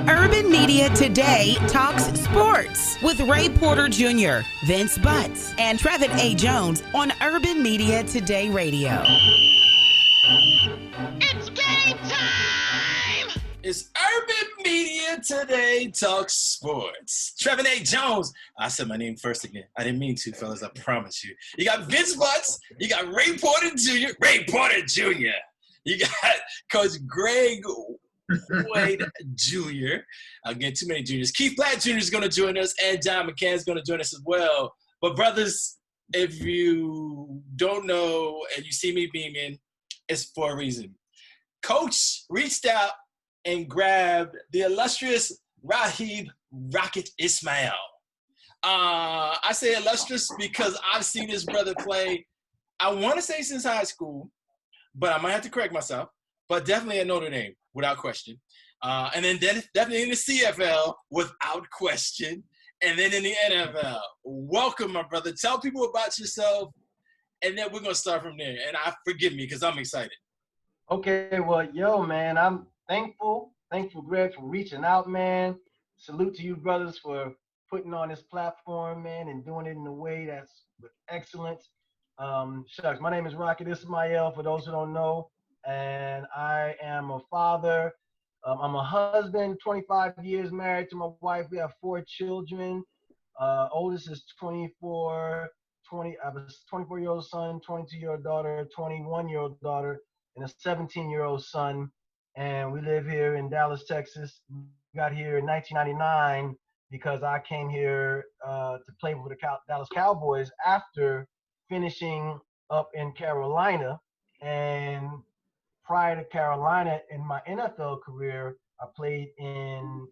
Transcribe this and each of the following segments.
Urban Media Today talks sports with Ray Porter Jr., Vince Butts, and Trevin A. Jones on Urban Media Today Radio. It's game time! It's Urban Media Today Talks Sports. Trevin A. Jones. I said my name first again. I didn't mean to, fellas. I promise you. You got Vince Butts. You got Ray Porter Jr. Ray Porter Jr. You got Coach Greg Wade Jr. Again, too many juniors. Keith Black Jr. is going to join us, and John McCann is going to join us as well. But brothers, if you don't know and you see me beaming, it's for a reason. Coach reached out and grabbed the illustrious Raghib Rocket Ismail. I say illustrious because I've seen this brother play, I want to say since high school, but I might have to correct myself, but definitely at Notre Dame, without question. And then definitely in the CFL, without question. And then in the NFL. Welcome, my brother. Tell people about yourself, and then we're going to start from there. And forgive me because I'm excited. Okay, well, yo, man, I'm thankful, Greg, for reaching out, man. Salute to you, brothers, for putting on this platform, man, and doing it in a way that's with excellence. Shucks, my name is Rocket Ismail, for those who don't know, and I am a father. I'm a husband, 25 years married to my wife. We have 4 children. Oldest is 24, I have a 24-year-old son, 22-year-old daughter, 21-year-old daughter, and a 17-year-old son. And we live here in Dallas, Texas. We got here in 1999 because I came here to play for the Dallas Cowboys after finishing up in Carolina. And prior to Carolina, in my NFL career, I played in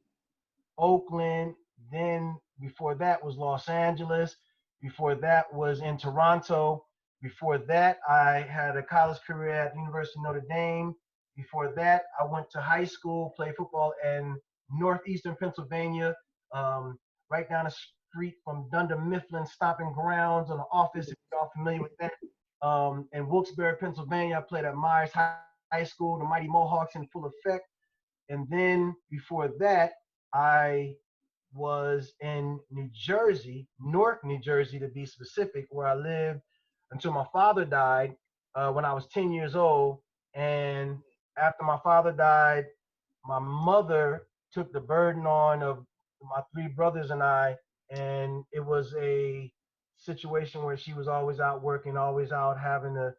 Oakland. Then before that was Los Angeles. Before that was in Toronto. Before that, I had a college career at the University of Notre Dame. Before that, I went to high school, played football in northeastern Pennsylvania, right down the street from Dunder Mifflin Stomping Grounds on the office, if you're all familiar with that. In Wilkes-Barre, Pennsylvania, I played at Myers High School, the Mighty Mohawks in full effect. And then before that, I was in New Jersey, Newark, New Jersey to be specific, where I lived until my father died when I was 10 years old. And after my father died, my mother took the burden on of my 3 brothers and I, and it was a situation where she was always out working, always out having to,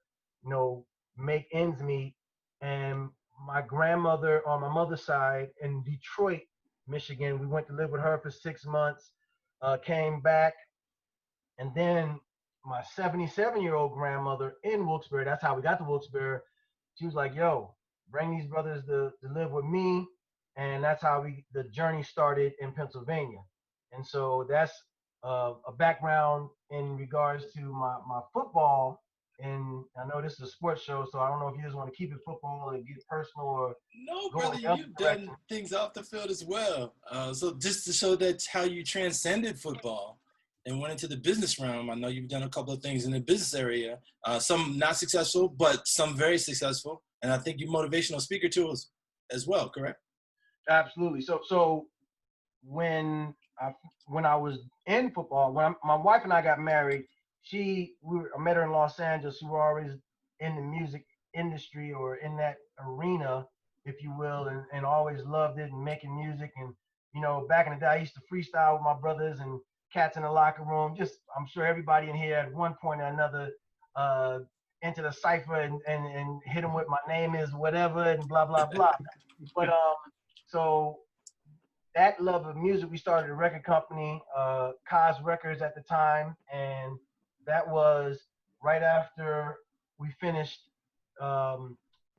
make ends meet. And my grandmother on my mother's side in Detroit, Michigan, we went to live with her for 6 months, came back, and then my 77-year-old grandmother in Wilkes-Barre, that's how we got to Wilkes-Barre, she was like, yo, bring these brothers to live with me. And that's how the journey started in Pennsylvania. And so that's a background in regards to my football. And I know this is a sports show, so I don't know if you just want to keep it football or get personal or no, brother, you've done things off the field as well. So just to show that's how you transcended football and went into the business realm. I know you've done a couple of things in the business area, some not successful, but some very successful. And I think you're motivational speaker too as well, correct? Absolutely. So when I was in football, when my wife and I got married, I met her in Los Angeles. We were always in the music industry or in that arena, if you will, and always loved it and making music. And, back in the day, I used to freestyle with my brothers and cats in the locker room. Just, I'm sure everybody in here at one point or another into the cipher and hit them with my name is whatever and blah, blah, blah. But so that love of music, we started a record company, Cos Records at the time, and that was right after we finished. That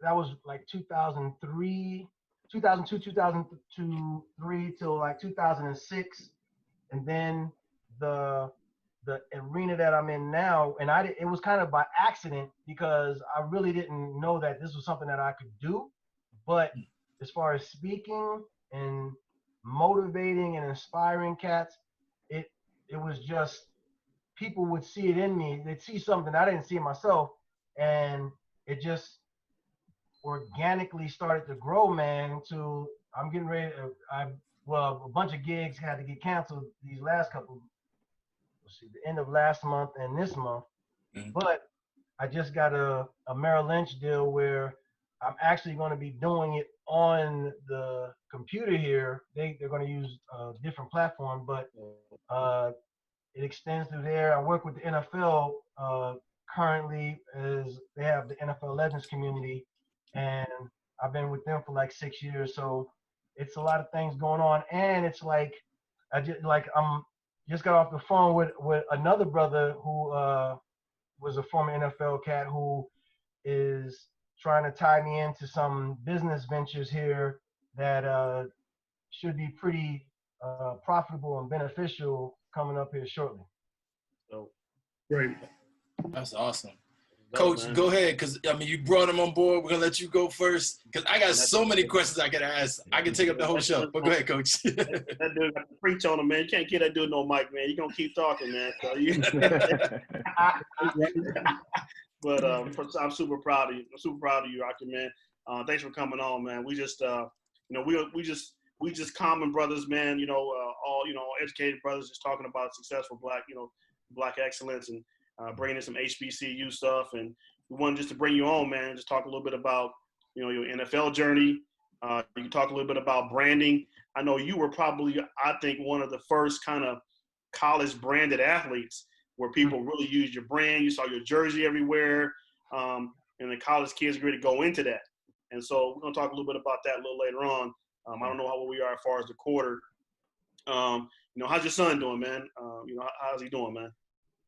was like 2002, 2003 till like 2006, and then the arena that I'm in now, and it was kind of by accident because I really didn't know that this was something that I could do, but as far as speaking and motivating and inspiring cats, it was just people would see it in me. They'd see something I didn't see in myself, and it just organically started to grow, man. To I'm getting ready. Well, a bunch of gigs had to get canceled these last couple. Let's see, the end of last month and this month. Mhm. But I just got a Merrill Lynch deal where I'm actually going to be doing it on the computer here. They're going to use a different platform, but it extends through there. I work with the NFL currently as they have the NFL Legends community, and I've been with them for like 6 years. So it's a lot of things going on, and it's like I'm just got off the phone with another brother who was a former NFL cat who is trying to tie me into some business ventures here that should be pretty profitable and beneficial coming up here shortly. So great. That's awesome. Dope, Coach, man. go ahead, because, I mean, you brought him on board. We're going to let you go first, because I got so many questions I got to ask. I can take up the whole show, but go ahead, Coach. That dude got to preach on him, man. You can't get that dude no mic, man. You're going to keep talking, man. So but I'm super proud of you. I'm super proud of you, Rocky, man. Thanks for coming on, man. We just, we just common brothers, man. All educated brothers, just talking about successful black excellence and bringing in some HBCU stuff. And we wanted just to bring you on, man. Just talk a little bit about your NFL journey. You can talk a little bit about branding. I know you were probably, I think, one of the first kind of college branded athletes where people really used your brand. You saw your jersey everywhere, and the college kids are ready to go into that. And so we're going to talk a little bit about that a little later on. I don't know how we are as far as the quarter. How's your son doing, man? How's he doing, man?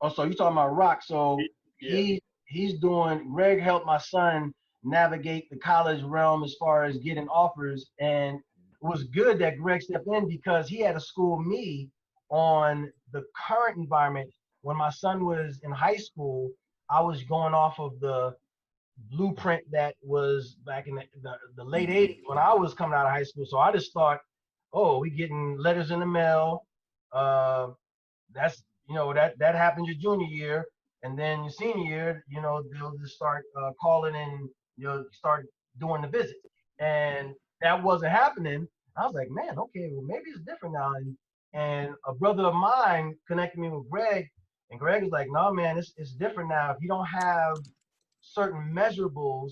Oh, so you talking about Rock? So Yeah. he's doing. Greg helped my son navigate the college realm as far as getting offers, and it was good that Greg stepped in because he had to school me on the current environment. When my son was in high school, I was going off of the blueprint that was back in the late 80s when I was coming out of high school. So I just thought, oh, we getting letters in the mail. That's that happens your junior year, and then your senior year, they'll just start calling and start doing the visit, and that wasn't happening. I was like, man, okay, well maybe it's different now. And a brother of mine connected me with Greg, and Greg was like, no, man, it's different now. If you don't have certain measurables,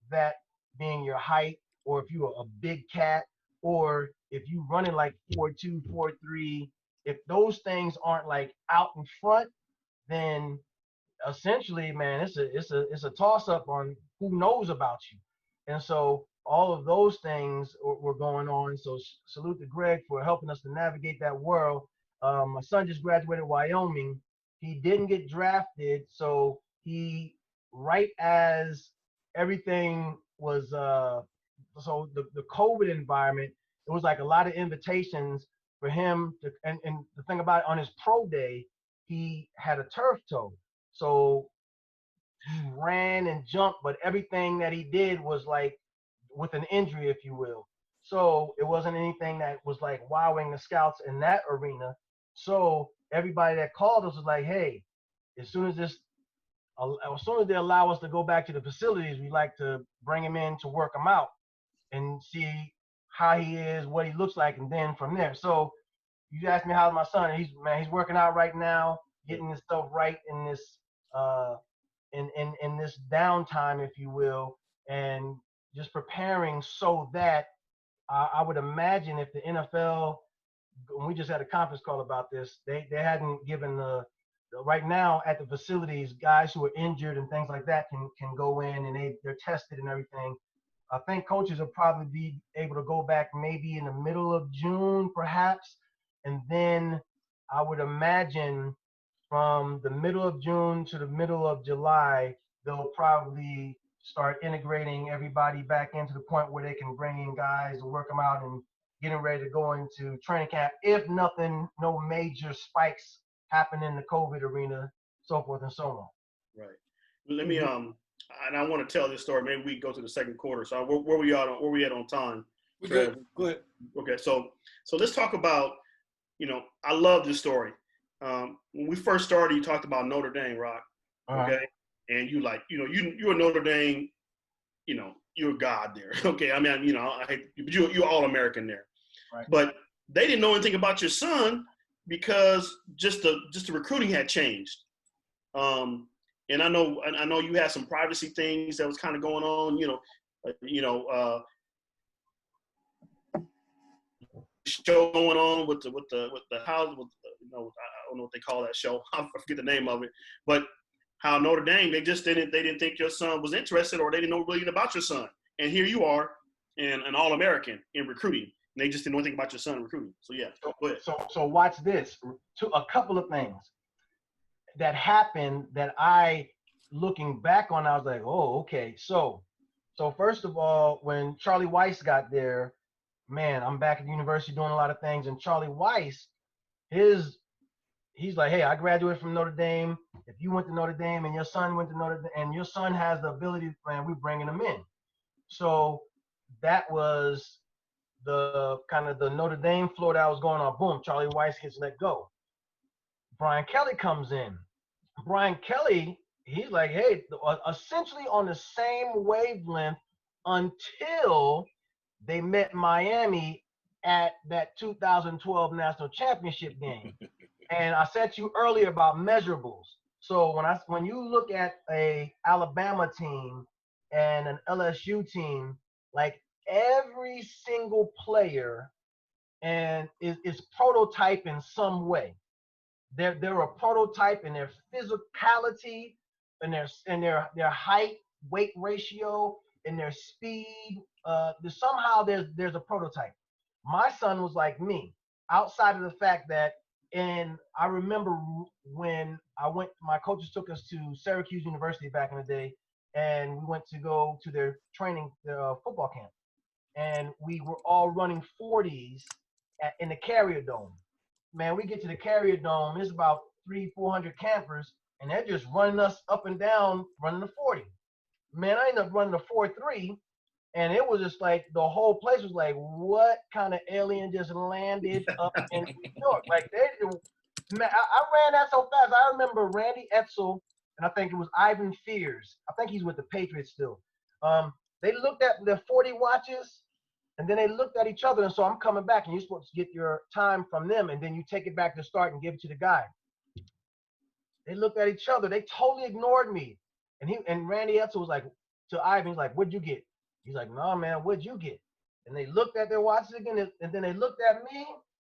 that being your height, or if you're a big cat, or if you running like 4.2, 4.3, if those things aren't like out in front, then essentially, man, it's a toss up on who knows about you. And so all of those things were going on. So salute to Greg for helping us to navigate that world. My son just graduated Wyoming. He didn't get drafted, so he, right as everything was so the COVID environment, it was like a lot of invitations for him to, and the thing about it, on his pro day, he had a turf toe. So he ran and jumped, but everything that he did was like with an injury, if you will. So it wasn't anything that was like wowing the scouts in that arena. So everybody that called us was like, hey, as soon as they allow us to go back to the facilities, we like to bring him in to work him out and see how he is, what he looks like, and then from there. So you asked me how's my son. He's working out right now, getting his stuff right in this in this downtime, if you will, and just preparing so that I would imagine if the NFL, when we just had a conference call about this, they hadn't given the right now at the facilities, guys who are injured and things like that can go in and they're tested and everything. I think coaches will probably be able to go back maybe in the middle of June, perhaps. And then I would imagine from the middle of June to the middle of July, they'll probably start integrating everybody back into the point where they can bring in guys to work them out and getting ready to go into training camp. If nothing, no major spikes happen in the COVID arena, so forth and so on. Right. Let me and I want to tell this story. Maybe we go to the second quarter. So where we at on time? We're good. Go ahead. Okay. So let's talk about. I love this story. When we first started, you talked about Notre Dame, Rock. Okay. and you like, you're a Notre Dame, you're a god there. Okay, I mean, you're All-American there. Right. But they didn't know anything about your son because just the recruiting had changed. And I know you had some privacy things that was kind of going on, show going on with the house, I don't know what they call that show. I forget the name of it, but how Notre Dame, they didn't think your son was interested, or they didn't know really about your son. And here you are, an All-American in recruiting, and they just didn't know anything about your son in recruiting. So yeah, go ahead. So watch this. A couple of things that happened that looking back on, I was like, oh, okay. So first of all, when Charlie Weiss got there, man, I'm back at the university doing a lot of things, and Charlie Weiss, he's like, hey, I graduated from Notre Dame. If you went to Notre Dame and your son went to Notre Dame and your son has the ability, man, we're bringing him in. So that was the kind of the Notre Dame floor that was going on. Boom, Charlie Weiss gets let go. Brian Kelly comes in. Brian Kelly, he's like, hey, essentially on the same wavelength until they met Miami at that 2012 national championship game. And I said to you earlier about measurables. So when you look at a Alabama team and an LSU team, like every single player and is prototype in some way. They're a prototype in their physicality, and their height, weight ratio, and their speed. Somehow there's a prototype. My son was like me, outside of the fact that, and I remember when my coaches took us to Syracuse University back in the day, and we went to go to their training, football camp, and we were all running 40s in the Carrier Dome. Man, we get to the Carrier Dome, there's about 300-400 campers, and they're just running us up and down, running the 40. Man, I ended up running the 4.3, and it was just like the whole place was like, what kind of alien just landed up in New York? Like, man, I ran that so fast. I remember Randy Edsel, and I think it was Ivan Fears. I think he's with the Patriots still. They looked at the 40 watches, and then they looked at each other, and so I'm coming back, and you're supposed to get your time from them, and then you take it back to start and give it to the guy. They looked at each other. They totally ignored me. And Randy Edsel was like, to Ivan, he's like, what'd you get? He's like, no, man, what'd you get? And they looked at their watches again, and then they looked at me,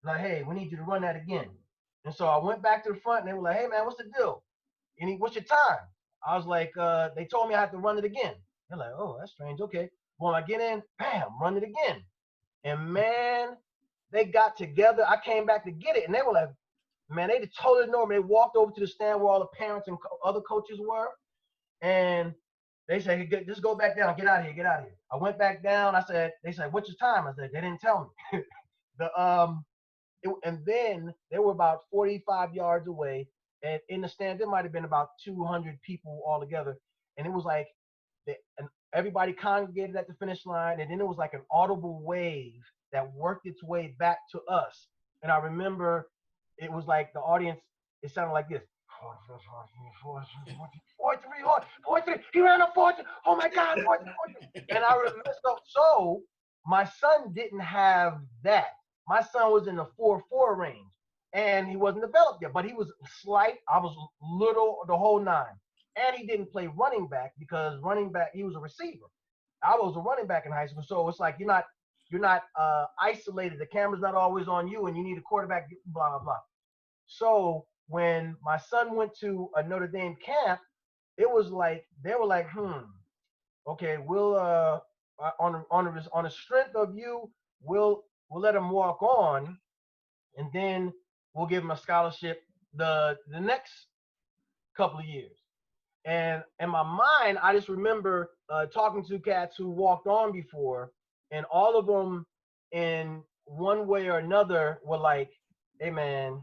like, hey, we need you to run that again. And so I went back to the front, and they were like, hey, man, what's the deal? What's your time? I was like, they told me I had to run it again. They're like, oh, that's strange. Okay. When I get in, bam, run it again. And, man, they got together. I came back to get it, and they were like, man, they just totally ignored me. They walked over to the stand where all the parents and other coaches were, and they said, hey, just go back down. Get out of here. Get out of here. I went back down. They said, what's your time? I said, they didn't tell me. And then they were about 45 yards away, and in the stand, there might have been about 200 people all together. And it was like, and everybody congregated at the finish line, and then it was like an audible wave that worked its way back to us. And I remember it was like the audience, it sounded like this. 4-3, he ran a 4. Oh my God, 4-3. And I remember, so my son didn't have that. My son was in the 4.4 range, and he wasn't developed yet, but he was slight. I was little, the whole nine. And he didn't play running back because running back, he was a receiver. I was a running back in high school, so it's like you're not isolated. The camera's not always on you, and you need a quarterback, blah, blah, blah. So when my son went to a Notre Dame camp, it was like, they were like, okay, we'll on the strength of you, we'll let him walk on, and then we'll give him a scholarship the next couple of years. And in my mind, I just remember talking to cats who walked on before, and all of them in one way or another were like, hey man,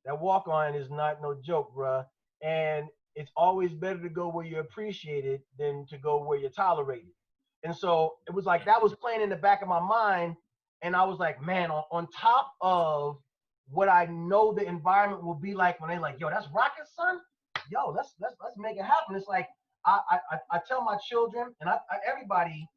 that walk on is not no joke, bruh. And it's always better to go where you're appreciated than to go where you're tolerated. And so it was like that was playing in the back of my mind. And I was like, man, on top of what I know the environment will be like when they're like, yo, that's Rocket's son? Yo, let's make it happen. It's like I tell my children, and everybody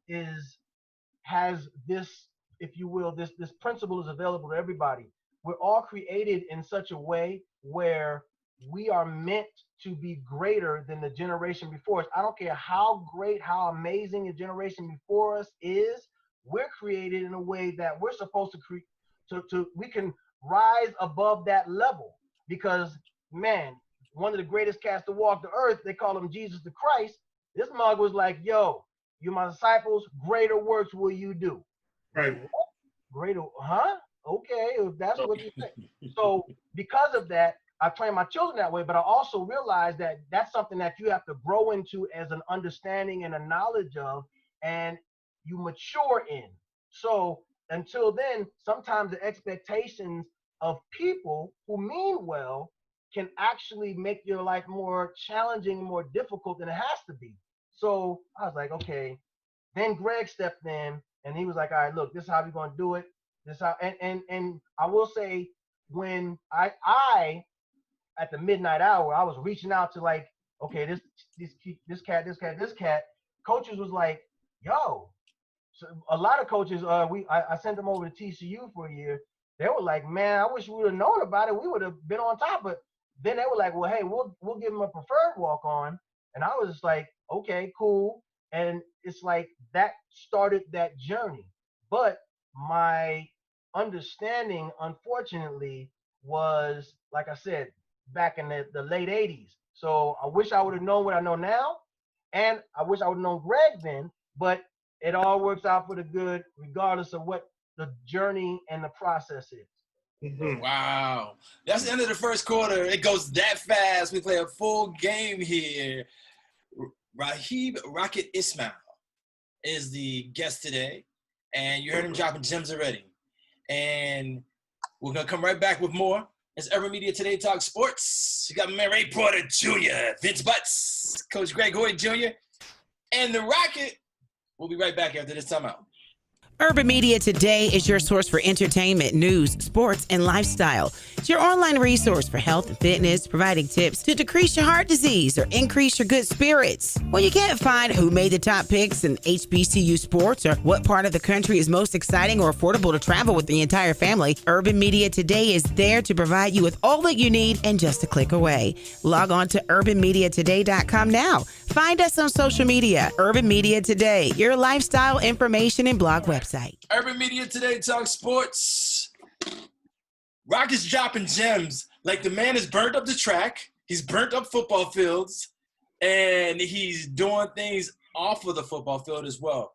has this, if you will, this principle is available to everybody. We're all created in such a way where we are meant to be greater than the generation before us. I don't care how great, how amazing the generation before us is. We're created in a way that we're supposed to create, we can rise above that level. Because, man, one of the greatest cats to walk the earth, they call him Jesus the Christ. This mug was like, yo, you my disciples, greater works will you do. Right. What? Greater, huh? Okay, if that's what you say. So because of that, I train my children that way, but I also realize that that's something that you have to grow into as an understanding and a knowledge of, and you mature in. So until then, sometimes the expectations of people who mean well can actually make your life more challenging, more difficult than it has to be. So I was like, okay. Then Greg stepped in and he was like, all right, look, this is how we're going to do it. This how, and I will say, when I at the midnight hour, I was reaching out to, like, okay, this cat. Coaches was like, yo. So a lot of coaches, I sent them over to TCU for a year. They were like, man, I wish we would have known about it. We would have been on top. But then they were like, well, hey, we'll give him a preferred walk on. And I was just like, okay, cool. And it's like that started that journey. But my understanding, unfortunately, was, like I said, back in the late 80s. So I wish I would have known what I know now. And I wish I would have known Greg then. But it all works out for the good, regardless of what the journey and the process is. Mm-hmm. Wow. That's the end of the first quarter. It goes that fast. We play a full game here. Raghib Ismail is the guest today. And you heard him dropping gems already. And we're going to come right back with more. It's Urban Media Today Talk Sports. You got my man Ray Porter Jr., Vince Butts, Coach Greg Hoyt Jr., and the Rocket. We'll be right back after this timeout. Urban Media Today is your source for entertainment, news, sports, and lifestyle. It's your online resource for health and fitness, providing tips to decrease your heart disease or increase your good spirits. When you can't find who made the top picks in HBCU sports or what part of the country is most exciting or affordable to travel with the entire family, Urban Media Today is there to provide you with all that you need and just a click away. Log on to urbanmediatoday.com now. Find us on social media. Urban Media Today, your lifestyle information and blog website. Urban Media Today Talk Sports. Rock is dropping gems. Like, the man has burnt up the track. He's burnt up football fields. And he's doing things off of the football field as well.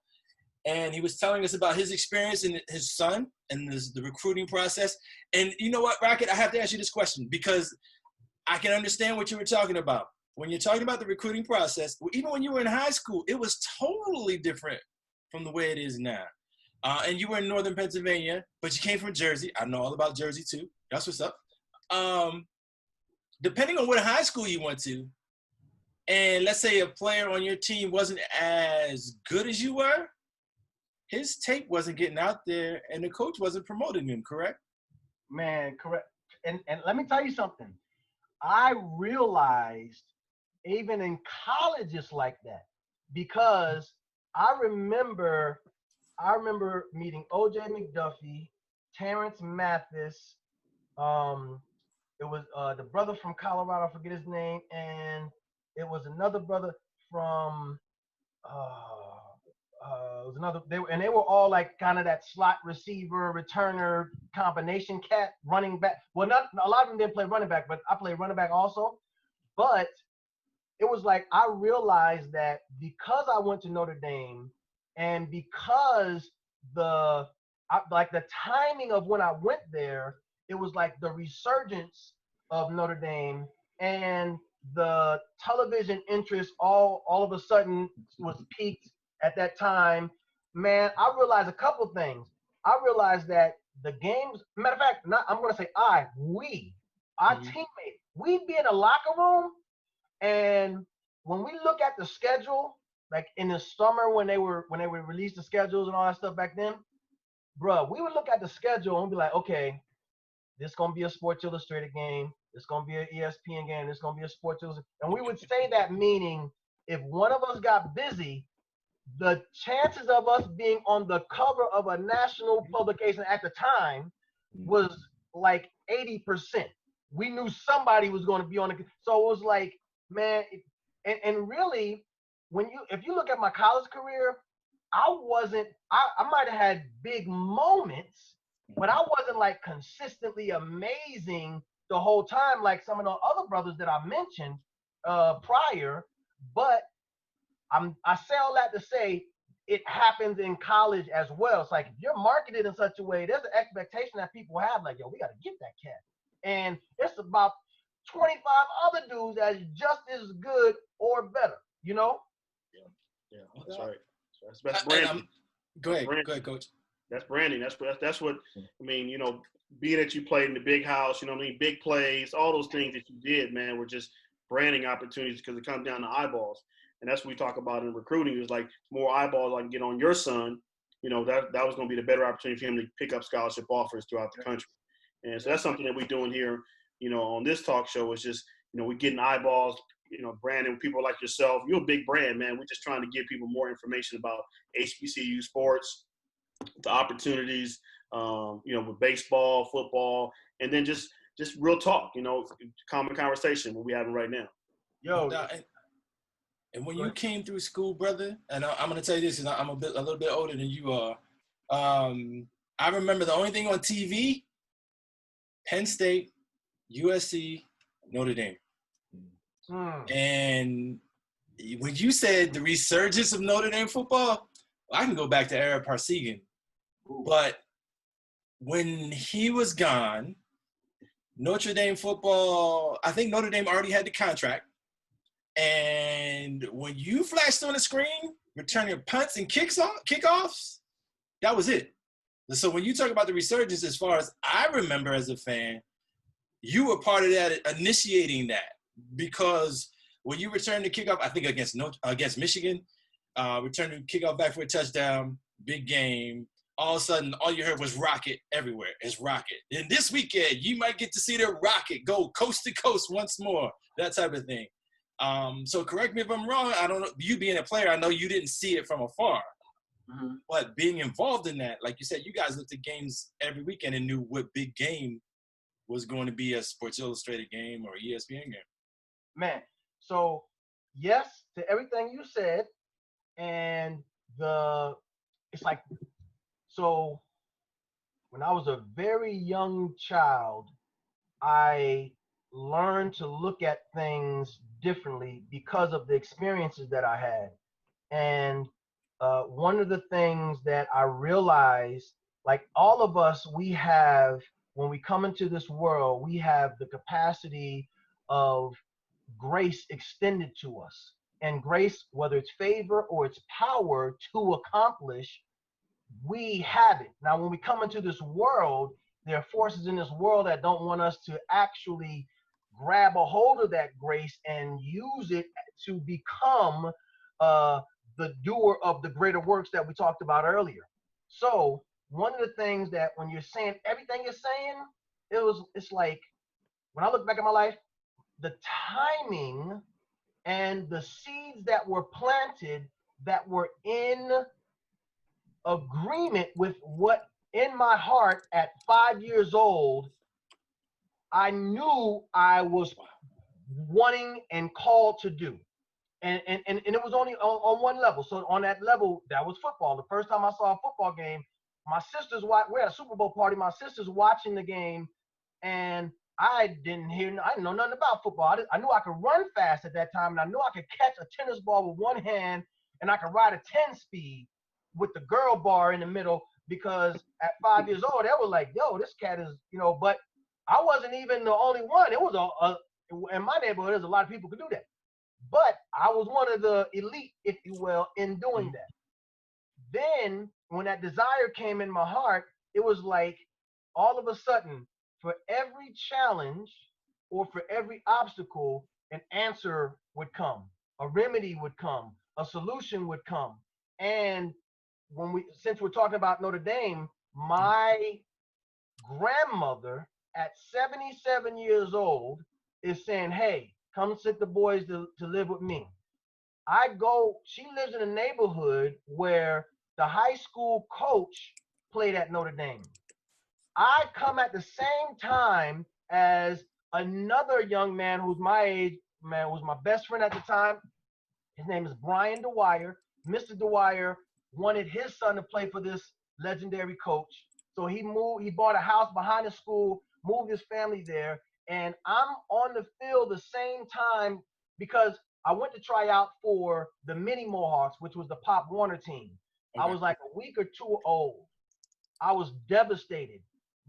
And he was telling us about his experience and his son and the recruiting process. And you know what, Rocket? I have to ask you this question because I can understand what you were talking about. When you're talking about the recruiting process, even when you were in high school, it was totally different from the way it is now. And you were in northern Pennsylvania, but you came from Jersey. I know all about Jersey, too. That's what's up. Depending on what high school you went to, and let's say a player on your team wasn't as good as you were, his tape wasn't getting out there, and the coach wasn't promoting him, correct? Man, correct. And let me tell you something. I realized even in college it's like that, because I remember meeting O.J. McDuffie, Terrence Mathis. It was the brother from Colorado, I forget his name, and it was another brother from it was another. They were all like kind of that slot receiver, returner combination cat, running back. Well, not a lot of them didn't play running back, but I played running back also. But it was like I realized that because I went to Notre Dame, and because the timing of when I went there, it was like the resurgence of Notre Dame, and the television interest all of a sudden was peaked at that time. Man, I realized a couple things. I realized that the games, matter of fact, I'm going to say our teammates, we'd be in a locker room, and when we look at the schedule, like in the summer when they would release the schedules and all that stuff back then, bro, we would look at the schedule and be like, okay, this is going to be a Sports Illustrated game. This is going to be an ESPN game. This is going to be a Sports Illustrated. And we would say that meaning if one of us got busy, the chances of us being on the cover of a national publication at the time was like 80%. We knew somebody was going to be on it. So it was like, man, and really, if you look at my college career, I might have had big moments, but I wasn't like consistently amazing the whole time like some of the other brothers that I mentioned prior. But I say all that to say it happens in college as well. It's like if you're marketed in such a way, there's an expectation that people have, like, yo, we got to get that cat. And it's about 25 other dudes that's just as good or better, you know? Yeah, that's right. That's branding. Go ahead, Coach. That's branding. That's what I mean. You know, being that you played in the big house, you know what I mean, big plays, all those things that you did, man, were just branding opportunities because it comes down to eyeballs. And that's what we talk about in recruiting is like more eyeballs I can get on your son. You know, that was going to be the better opportunity for him to pick up scholarship offers throughout the country. And so that's something that we're doing here, you know, on this talk show is just, you know, we're getting eyeballs, you know, branding people like yourself. You're a big brand, man. We're just trying to give people more information about HBCU sports, the opportunities, you know, with baseball, football, and then just real talk, you know, common conversation what we're having right now. Yo. And when you came through school, brother, and I'm going to tell you this because I'm a little bit older than you are. I remember the only thing on TV, Penn State, USC, Notre Dame. And when you said the resurgence of Notre Dame football, I can go back to Eric Parsegian. But when he was gone, Notre Dame football, I think Notre Dame already had the contract. And when you flashed on the screen, returning punts and kickoffs, that was it. So when you talk about the resurgence, as far as I remember as a fan, you were part of that, initiating that, because when you returned the kickoff, I think against Michigan, returned the kickoff back for a touchdown, big game. All of a sudden, all you heard was rocket everywhere. It's rocket. And this weekend, you might get to see the rocket go coast to coast once more, that type of thing. So correct me if I'm wrong. I don't know. You being a player, I know you didn't see it from afar. Mm-hmm. But being involved in that, like you said, you guys looked at games every weekend and knew what big game was going to be a Sports Illustrated game or ESPN game. Man, so yes to everything you said, and it's like, so when I was a very young child, I learned to look at things differently because of the experiences that I had. And one of the things that I realized, like all of us, we have, when we come into this world, we have the capacity of grace extended to us. And grace, whether it's favor or it's power to accomplish, we have it. Now, when we come into this world, there are forces in this world that don't want us to actually grab a hold of that grace and use it to become the doer of the greater works that we talked about earlier. So one of the things that when you're saying everything you're saying, it's like, when I look back at my life, the timing and the seeds that were planted that were in agreement with what in my heart at 5 years old, I knew I was wanting and called to do. And it was only on one level. So on that level, that was football. The first time I saw a football game, my sisters, we're at a Super Bowl party, my sister's watching the game, and I didn't know nothing about football. I knew I could run fast at that time, and I knew I could catch a tennis ball with one hand, and I could ride a 10 speed with the girl bar in the middle, because at 5 years old, they were like, yo, this cat is, but I wasn't even the only one. It was in my neighborhood, there's a lot of people who could do that. But I was one of the elite, if you will, in doing that. Then when that desire came in my heart, it was like all of a sudden, for every challenge or for every obstacle, an answer would come, a remedy would come, a solution would come. And since we're talking about Notre Dame, my grandmother at 77 years old is saying, hey, come sit the boys to live with me. She lives in a neighborhood where the high school coach played at Notre Dame. I come at the same time as another young man who's my age, man, was my best friend at the time. His name is Brian Dwyer. Mr. Dwyer wanted his son to play for this legendary coach. So he bought a house behind the school, moved his family there, and I'm on the field the same time because I went to try out for the Mini Mohawks, which was the Pop Warner team. I was like a week or two old. I was devastated.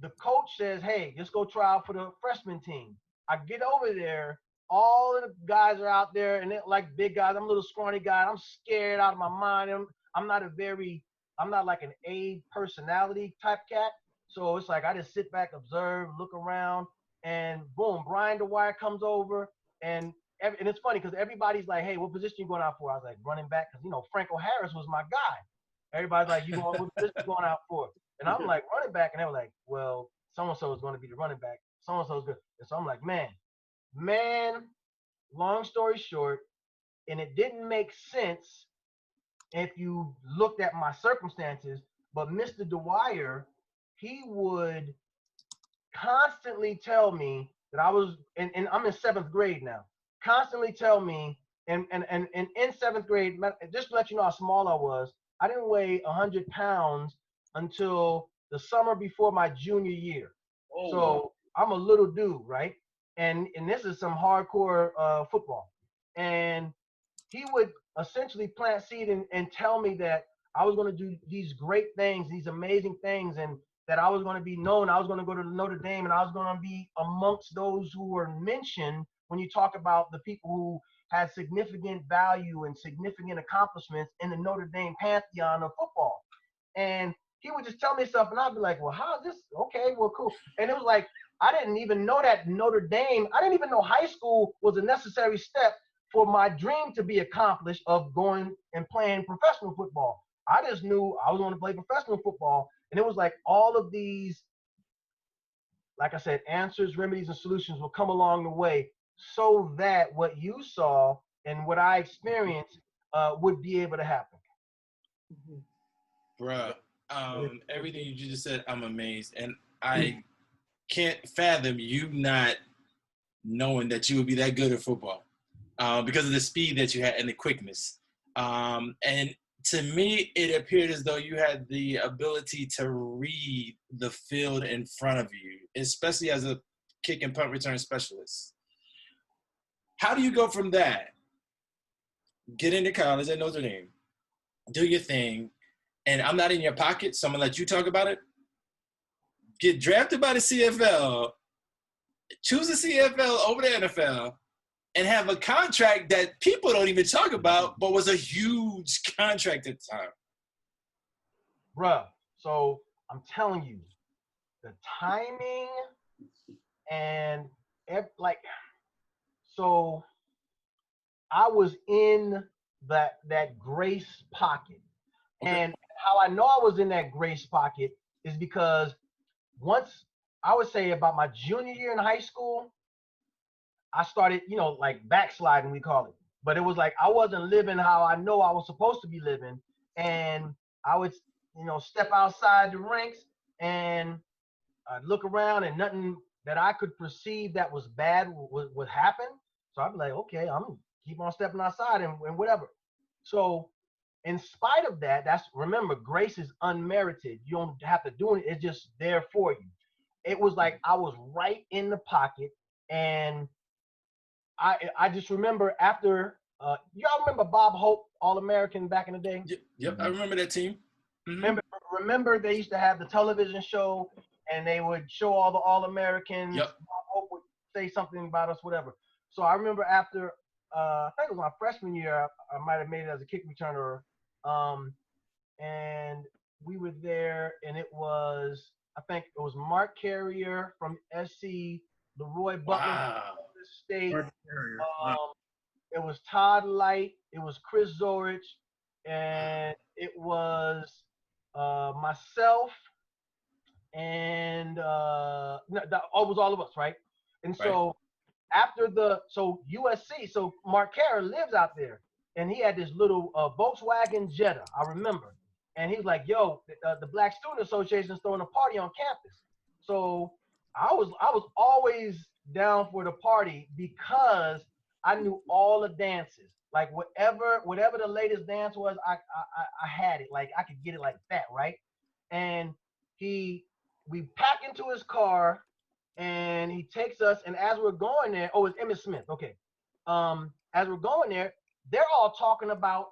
The coach says, hey, just go try out for the freshman team. I get over there. All of the guys are out there, and they're like big guys. I'm a little scrawny guy. I'm scared out of my mind. I'm not like an A personality type cat. So it's like I just sit back, observe, look around, and boom, Brian DeWire comes over, and it's funny because everybody's like, hey, what position you going out for? I was like, running back, because, Franco Harris was my guy. Everybody's like, what position you going out for? And I'm like, running back, and they were like, well, so-and-so is going to be the running back. So-and-so is good. And so I'm like, man, long story short, and it didn't make sense if you looked at my circumstances, but Mr. Dwyer, he would constantly tell me that I was, and I'm in 7th grade now, constantly tell me, and in 7th grade, just to let you know how small I was, I didn't weigh 100 pounds until the summer before my junior year. Oh. So I'm a little dude, right? And this is some hardcore football. And he would essentially plant seed and tell me that I was going to do these great things, these amazing things, and that I was going to be known. I was going to go to Notre Dame, and I was going to be amongst those who were mentioned when you talk about the people who had significant value and significant accomplishments in the Notre Dame pantheon of football. And he would just tell me stuff, and I'd be like, well, how is this? Okay, well, cool. And it was like, I didn't even know that Notre Dame, I didn't even know high school was a necessary step for my dream to be accomplished of going and playing professional football. I just knew I was going to play professional football. And it was like all of these, like I said, answers, remedies, and solutions will come along the way so that what you saw and what I experienced would be able to happen. Bruh, everything you just said, I'm amazed. And I can't fathom you not knowing that you would be that good at football because of the speed that you had and the quickness. And to me, it appeared as though you had the ability to read the field in front of you, especially as a kick and punt return specialist. How do you go from that, get into college at Notre Dame, do your thing, and I'm not in your pocket, so I'm going to let you talk about it, get drafted by the CFL, choose the CFL over the NFL, and have a contract that people don't even talk about, but was a huge contract at the time? Bruh, so I'm telling you, the timing and so I was in that grace pocket. Okay. And how I know I was in that grace pocket is because once, I would say about my junior year in high school, I started, like backsliding, we call it. But it was like I wasn't living how I know I was supposed to be living. And I would, step outside the ranks and I'd look around and nothing that I could perceive that was bad would happen. So I'd be like, okay, I'm going to keep on stepping outside and whatever. So in spite of that, remember, grace is unmerited. You don't have to do it. It's just there for you. It was like I was right in the pocket. And I just remember after, y'all remember Bob Hope, All-American back in the day? Yep, I remember that team. Mm-hmm. Remember they used to have the television show and they would show all the All-Americans. Yep. Bob Hope would say something about us, whatever. So I remember after, I think it was my freshman year, I might have made it as a kick returner. And we were there, and I think it was Mark Carrier from SC, Leroy Butler from State. It was Todd Light, it was Chris Zorich, and it was myself, and it was all of us, right? And so after so USC, so Mark Carrier lives out there. and he had this little Volkswagen Jetta, I remember. And he was like, "Yo, the Black Student Association is throwing a party on campus." So I was always down for the party because I knew all the dances. Like whatever the latest dance was, I had it. Like I could get it like that, right? And we pack into his car, and he takes us. And as we're going there, oh, it's Emmett Smith. Okay. As we're going there, they're all talking about,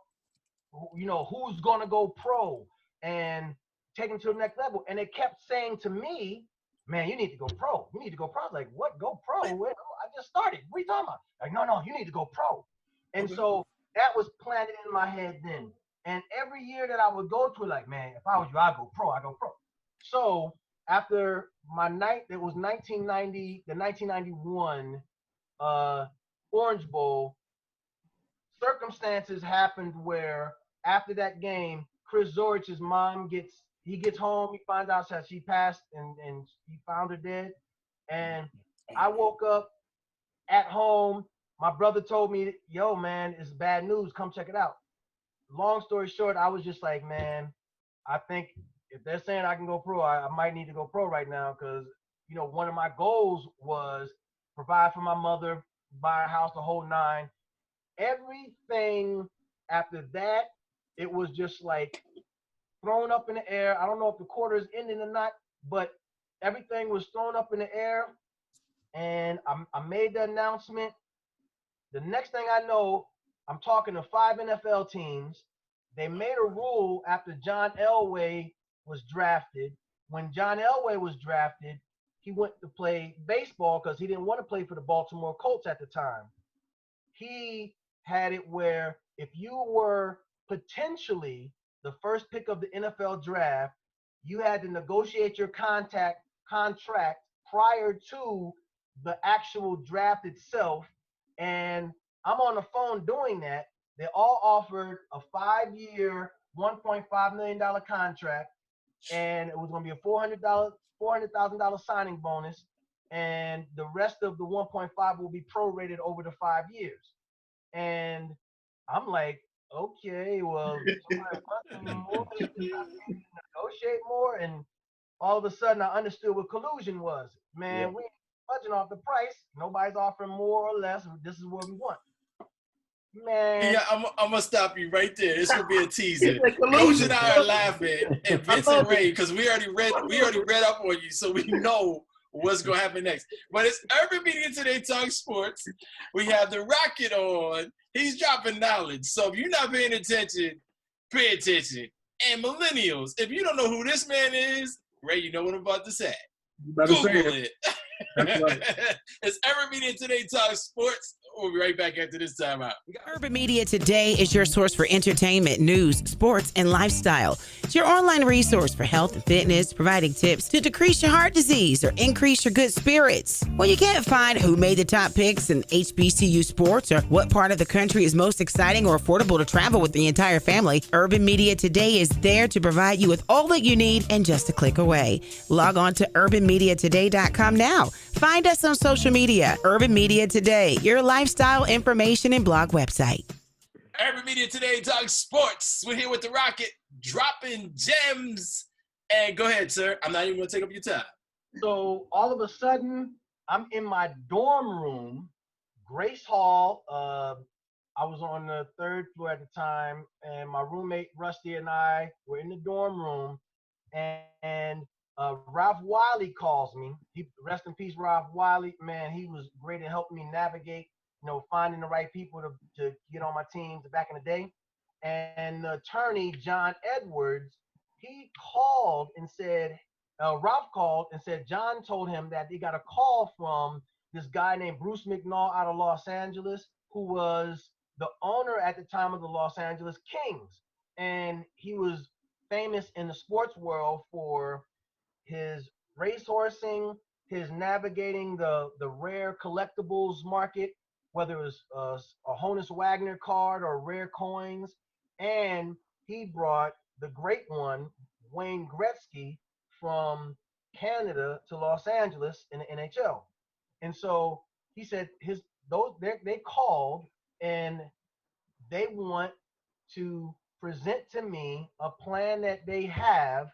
who's gonna go pro and take him to the next level. And they kept saying to me, "Man, you need to go pro. You need to go pro." I was like, "What? Go pro? Wait, I just started. What are you talking about?" Like, no, you need to go pro. And so that was planted in my head then. And every year that I would go to it, like, man, if I was you, I'd go pro. I go pro. So after my night, it was 1990, the 1991 Orange Bowl. Circumstances happened where after that game, Chris Zorich's mom gets home, he finds out that she passed and he found her dead. And I woke up at home. My brother told me, "Yo, man, it's bad news. Come check it out." Long story short, I was just like, man, I think if they're saying I can go pro, I might need to go pro right now because, one of my goals was provide for my mother, buy a house, the whole nine. Everything after that, it was just like thrown up in the air. I don't know if the quarter is ending or not, but everything was thrown up in the air. And I made the announcement. The next thing I know, I'm talking to 5 NFL teams. They made a rule after John Elway was drafted. When John Elway was drafted, he went to play baseball because he didn't want to play for the Baltimore Colts at the time. He had it where if you were potentially the first pick of the NFL draft, you had to negotiate your contract prior to the actual draft itself. And I'm on the phone doing that. They all offered a 5-year, $1.5 million contract, and it was going to be a $400,000 signing bonus, and the rest of the 1.5 will be prorated over the 5 years. And I'm like, okay, well, somebody wants me more, I need to negotiate more. And all of a sudden, I understood what collusion was. Man, we ain't budging off the price. Nobody's offering more or less. This is what we want. Man. Yeah, I'm gonna stop you right there. This will be a teaser. Coach and I are laughing, and Vince and Ray, because we already read up on you, so we know what's gonna happen next. But it's Urban Media Today Talk Sports. We have the Rocket on. He's dropping knowledge. So if you're not paying attention, pay attention. And millennials, if you don't know who this man is, Ray, you know what I'm about to say. You better Google say it. That's right. It's Urban Media Today Talk Sports. We'll be right back after this time out. Urban Media Today is your source for entertainment, news, sports, and lifestyle. It's your online resource for health and fitness, providing tips to decrease your heart disease or increase your good spirits. When you can't find who made the top picks in HBCU sports or what part of the country is most exciting or affordable to travel with the entire family, Urban Media Today is there to provide you with all that you need and just a click away. Log on to urbanmediatoday.com now. Find us on social media. Urban Media Today, your lifestyle information and blog website. Urban Media Today Talk Sports. We're here with the Rocket, dropping gems. And go ahead, sir. I'm not even going to take up your time. So all of a sudden, I'm in my dorm room, Grace Hall. I was on the 3rd floor at the time, and my roommate Rusty and I were in the dorm room, and Ralph Wiley calls me. Rest in peace, Ralph Wiley. Man, he was great at helping me navigate, finding the right people to get on my teams back in the day. And the attorney, John Edwards, he called and said, Ralph called and said John told him that he got a call from this guy named Bruce McNall out of Los Angeles, who was the owner at the time of the Los Angeles Kings. And he was famous in the sports world for his racehorsing, his navigating the rare collectibles market, whether it was a Honus Wagner card or rare coins. And he brought the great one, Wayne Gretzky, from Canada to Los Angeles in the NHL. And so he said they called, and they want to present to me a plan that they have,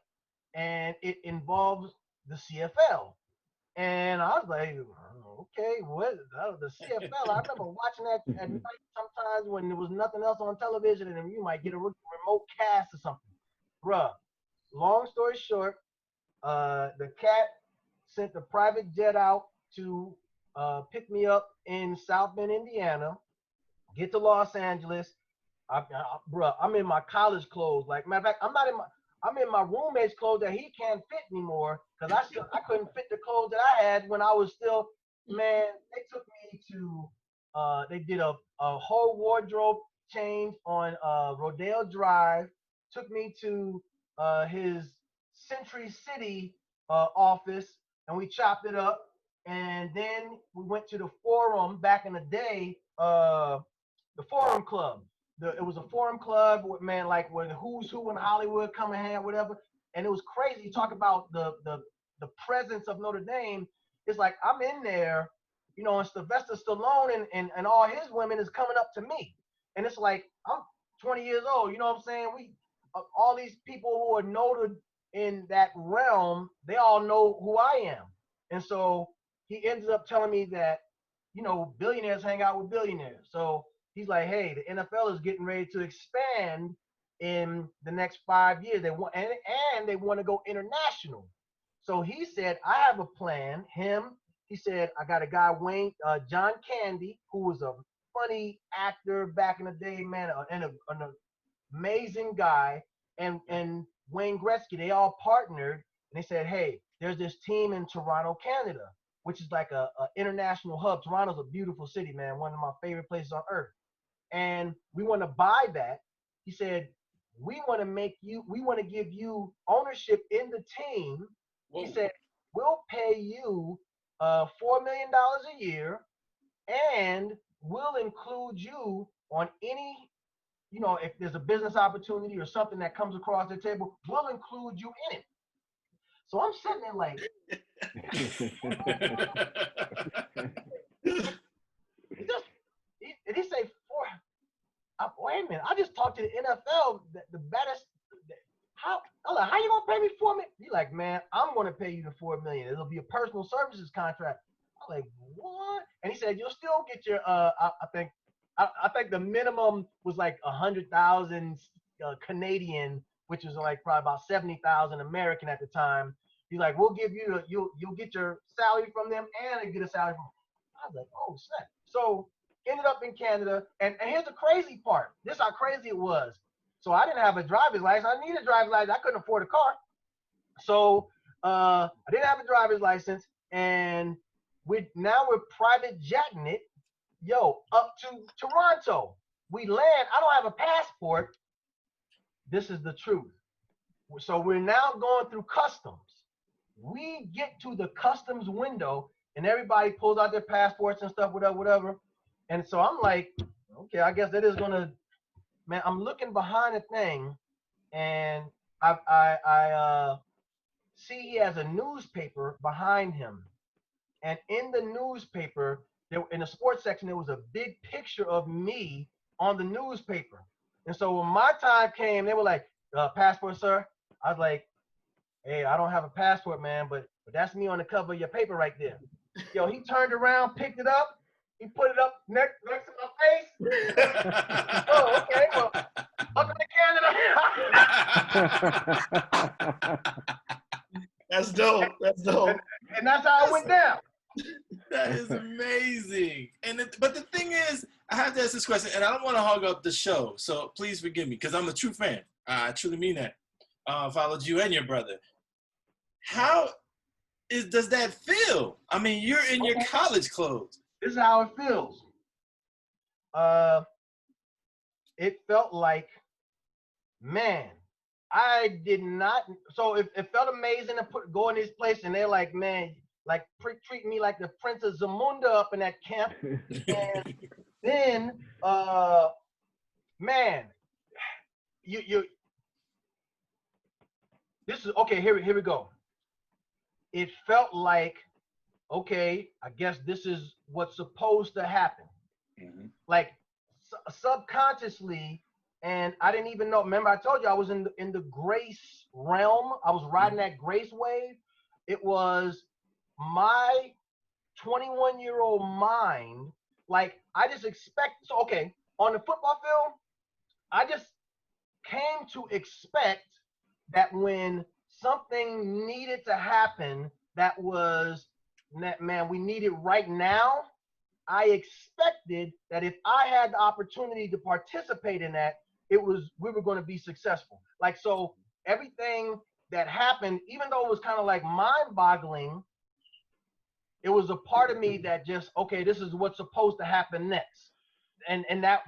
and it involves the CFL. And I was like, okay, what the CFL? I remember watching that at night sometimes when there was nothing else on television, and then you might get a remote cast or something. Bruh, long story short, the cat sent a private jet out to pick me up in South Bend, Indiana, get to Los Angeles. Bruh, I'm in my college clothes. Like, matter of fact, I'm in my roommate's clothes that he can't fit anymore because I couldn't fit the clothes that I had when I was still, man. They took me to, they did a whole wardrobe change on Rodeo Drive, took me to his Century City office, and we chopped it up. And then we went to the Forum back in the day, the Forum Club. It was a Forum Club with, man, like where the who's who in Hollywood come and hang, whatever. And it was crazy. You talk about the presence of Notre Dame. It's like I'm in there, you know, and Sylvester Stallone and all his women is coming up to me. And it's like, I'm 20 years old, you know what I'm saying? All these people who are noted in that realm, they all know who I am. And so he ended up telling me that, you know, billionaires hang out with billionaires. So he's like, hey, the NFL is getting ready to expand in the next 5 years. They want and they want to go international. So he said, I have a plan. He said, I got a guy, John Candy, who was a funny actor back in the day, man, and an amazing guy, and Wayne Gretzky. They all partnered, and they said, hey, there's this team in Toronto, Canada, which is like a international hub. Toronto's a beautiful city, man, one of my favorite places on earth. And we want to buy that. He said, we want to give you ownership in the team. Whoa. He said, we'll pay you $4 million a year, and we'll include you on any, you know, if there's a business opportunity or something that comes across the table, we'll include you in it. So I'm sitting there like, did he say four? Wait a minute, I just talked to the NFL, the baddest. How you gonna pay me $4 million? He's like, man, I'm gonna pay you the $4 million. It'll be a personal services contract. I'm like, what? And he said, you'll still get your I think the minimum was like 100,000 Canadian, which was like probably about 70,000 American at the time. He's like, we'll give you you'll get your salary from them and get a salary from them. I was like, oh snap. So ended up in Canada, and here's the crazy part. This is how crazy it was. So I didn't have a driver's license. I needed a driver's license. I couldn't afford a car. So I didn't have a driver's license, and we're private jetting it, up to Toronto. We land. I don't have a passport. This is the truth. So we're now going through customs. We get to the customs window, and everybody pulls out their passports and stuff, whatever. And so I'm like, okay, I guess that is gonna. Man, I'm looking behind the thing, and I see he has a newspaper behind him, and in the newspaper, in the sports section, there was a big picture of me on the newspaper. And so when my time came, they were like, passport, sir? I was like, hey, I don't have a passport, man, but that's me on the cover of your paper right there. Yo, he turned around, picked it up, he put it up next to my face. Oh, okay, well, welcome to Canada. That's dope. That's dope. And that's how it went down. That is amazing. But the thing is, I have to ask this question, and I don't want to hog up the show, so please forgive me, because I'm a true fan. I truly mean that. Followed you and your brother. How does that feel? I mean, you're in your college clothes. This is how it feels. It felt like, man, I did not. So it felt amazing to go in this place, and they're like, man, like treating me like the Prince of Zamunda up in that camp. And then, man, this is okay. Here we go. It felt like, okay, I guess this is what's supposed to happen. Mm-hmm. Like subconsciously, and I didn't even know. Remember, I told you I was in the grace realm. I was riding that grace wave. It was my 21-year-old mind. Like, I just expect. So, okay, on the football field, I just came to expect that when something needed to happen that was, man, we need it right now, I expected that if I had the opportunity to participate in that, we were going to be successful. Like, so everything that happened, even though it was kind of like mind-boggling, it was a part of me that just, okay, this is what's supposed to happen next. And that's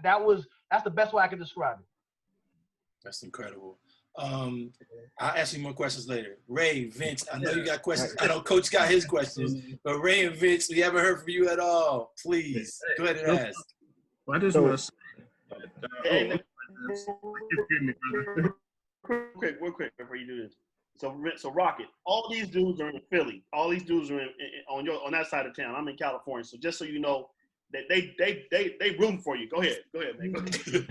the best way I could describe it. That's incredible. I'll ask you more questions later. Ray, Vince, I know you got questions. I know Coach got his questions, but Ray and Vince, we haven't heard from you at all. Please, go ahead and ask. Well, I just want to say, real quick before you do this. So Rocket, all these dudes are in Philly. All these dudes are on that side of town. I'm in California. So just so you know, that they room for you. Go ahead, man. Good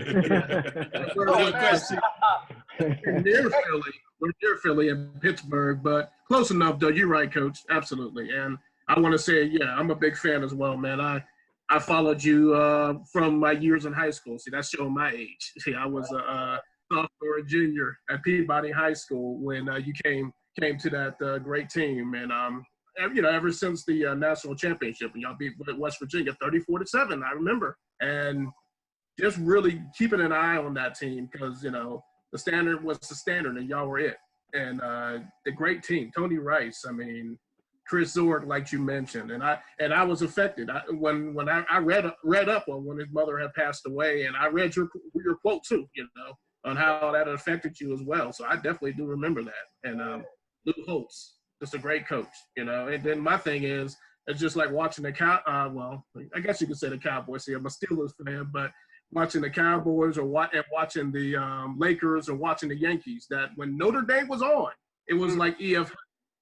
question. We're near Philly and Pittsburgh, but close enough though. You're right, Coach. Absolutely. And I want to say, yeah, I'm a big fan as well, man. I followed you from my years in high school. See, that's showing my age. See, I was a sophomore and junior at Peabody High School when you came to that great team, and ever since the national championship, and y'all beat West Virginia 34-7, I remember, and just really keeping an eye on that team because the standard was the standard, and y'all were it. And the great team, Tony Rice, I mean, Chris Zork, like you mentioned, and I was affected. When I read up on when his mother had passed away, and I read your quote too, on how that affected you as well. So I definitely do remember that. And Lou Holtz, just a great coach, And then my thing is, it's just like watching well, I guess you could say the Cowboys. See, I'm a Steelers fan, but watching the Cowboys and watching the Lakers or watching the Yankees, that when Notre Dame was on, it was like EF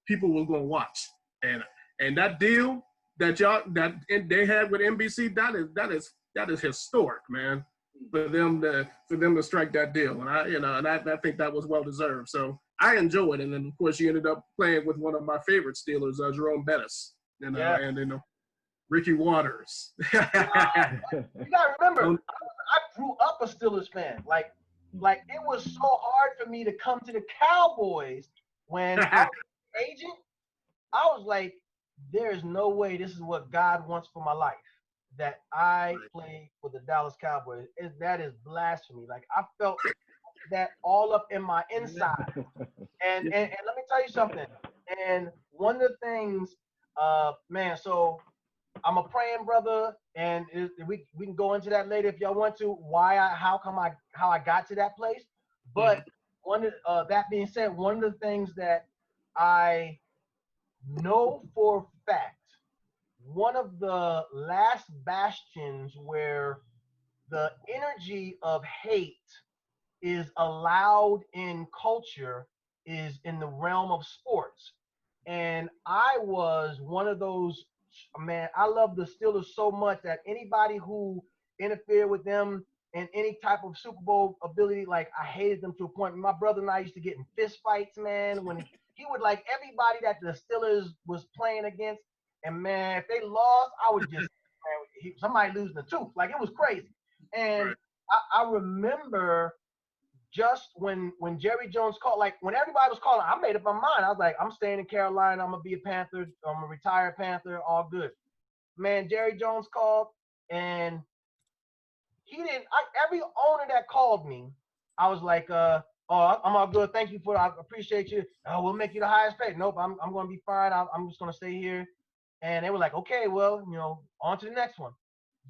people were going to watch. And that deal that they had with NBC, that is historic, man. For them to strike that deal, and I think that was well deserved. So I enjoy it, and then of course you ended up playing with one of my favorite Steelers, Jerome Bettis, and Ricky Waters. You gotta remember, I grew up a Steelers fan. Like it was so hard for me to come to the Cowboys when I was an agent. I was like, there is no way this is what God wants for my life, that I play for the Dallas Cowboys. That is blasphemy. Like, I felt that all up in my inside. And let me tell you something. And one of the things, man, so I'm a praying brother, and we can go into that later if y'all want to, how I got to that place. But that being said, one of the things that I know for a fact, one of the last bastions where the energy of hate is allowed in culture is in the realm of sports. And I was one of those, man, I love the Steelers so much that anybody who interfered with them in any type of Super Bowl ability, like, I hated them to a point. My brother and I used to get in fist fights, man, when he would, like, everybody that the Steelers was playing against. And, man, if they lost, I would just, somebody losing the tooth. Like, it was crazy. And I remember just when Jerry Jones called, like, when everybody was calling, I made up my mind. I was like, I'm staying in Carolina. I'm going to be a Panther. I'm a retired Panther. All good. Man, Jerry Jones called, and every owner that called me, I was like, oh, I'm all good. Thank you I appreciate you. Oh, we'll make you the highest paid. Nope, I'm going to be fine. I'm just going to stay here. And they were like, okay, well, on to the next one.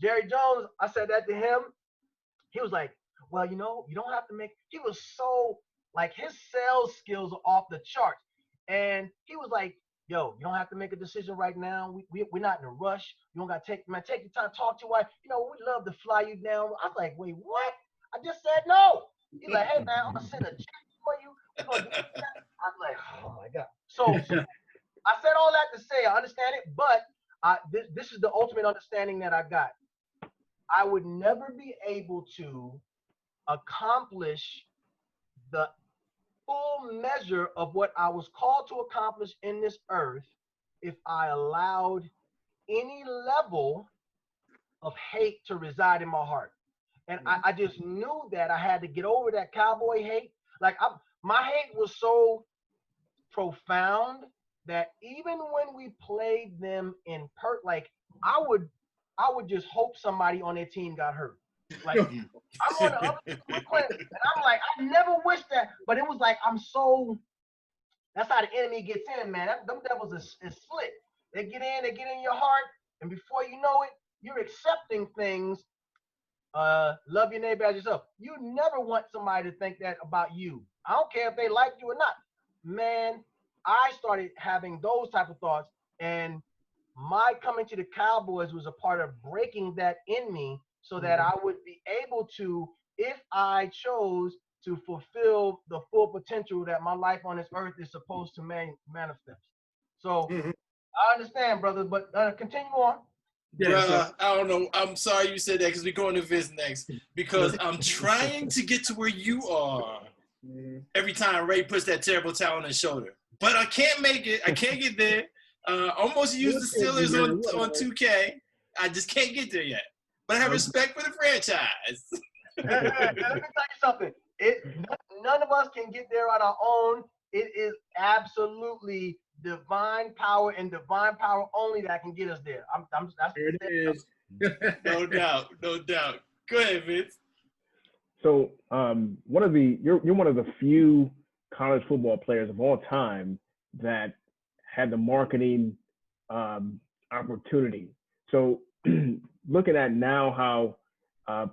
Jerry Jones, I said that to him. He was like, well, you don't have to make – he was so – like, his sales skills are off the charts. And he was like, yo, you don't have to make a decision right now. We're not in a rush. You don't got to take your time, talk to your wife. We'd love to fly you down. I was like, wait, what? I just said no. He's like, hey, man, I'm going to send a check for you. We're gonna do that. I was like, oh, my God. So I said all that to say I understand it, but this is the ultimate understanding that I got. I would never be able to accomplish the full measure of what I was called to accomplish in this earth if I allowed any level of hate to reside in my heart. And I just knew that I had to get over that cowboy hate. Like my hate was so profound that even when we played them in like I would just hope somebody on their team got hurt. Like I'm on the other team, we're playing, and I'm like, I never wish that, but it was like that's how the enemy gets in, man. Them devils is slick. They get in your heart, and before you know it, you're accepting things. Love your neighbor as yourself. You never want somebody to think that about you. I don't care if they like you or not. Man, I started having those type of thoughts, and my coming to the Cowboys was a part of breaking that in me so that I would be able to, if I chose to fulfill the full potential that my life on this earth is supposed to manifest. So I understand, brother, but continue on. Yeah, Bruh, I don't know. I'm sorry you said that because we're going to Vince next. Because I'm trying to get to where you are every time Ray puts that terrible towel on his shoulder. But I can't make it. I can't get there. Almost used the Steelers on 2K. I just can't get there yet. But I have respect for the franchise. Let me tell you something. None of us can get there on our own. It is absolutely divine power and divine power only that can get us there. There it is. No doubt. No doubt. Go ahead, Vince. So you're one of the few college football players of all time that had the marketing opportunity. So looking at now how